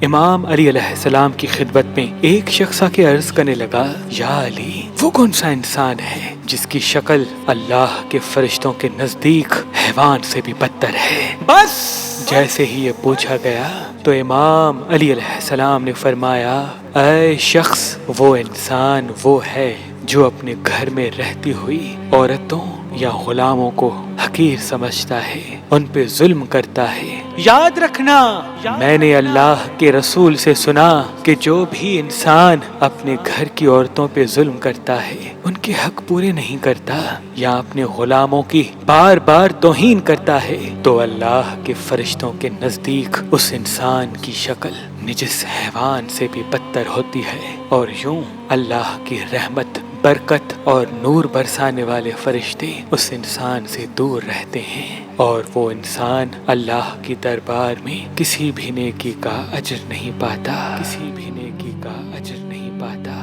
امام علی علیہ السلام کی خدمت میں ایک شخص آ کے عرض کرنے لگا، یا علی، وہ کون سا انسان ہے جس کی شکل اللہ کے فرشتوں کے نزدیک حیوان سے بھی بدتر ہے؟ بس جیسے ہی یہ پوچھا گیا تو امام علی علیہ السلام نے فرمایا، اے شخص، وہ انسان وہ ہے جو اپنے گھر میں رہتی ہوئی عورتوں یا غلاموں کو حقیر سمجھتا ہے، ان پہ ظلم کرتا ہے۔ یاد رکھنا، میں نے اللہ کے رسول سے سنا کہ جو بھی انسان اپنے گھر کی عورتوں پہ ظلم کرتا ہے، ان کے حق پورے نہیں کرتا، یا اپنے غلاموں کی بار بار توہین کرتا ہے، تو اللہ کے فرشتوں کے نزدیک اس انسان کی شکل نجس حیوان سے بھی بدتر ہوتی ہے، اور یوں اللہ کی رحمت، برکت اور نور برسانے والے فرشتے اس انسان سے دور رہتے ہیں، اور وہ انسان اللہ کی دربار میں کسی بھی نیکی کا اجر نہیں پاتا، کسی بھی نیکی کا اجر نہیں پاتا۔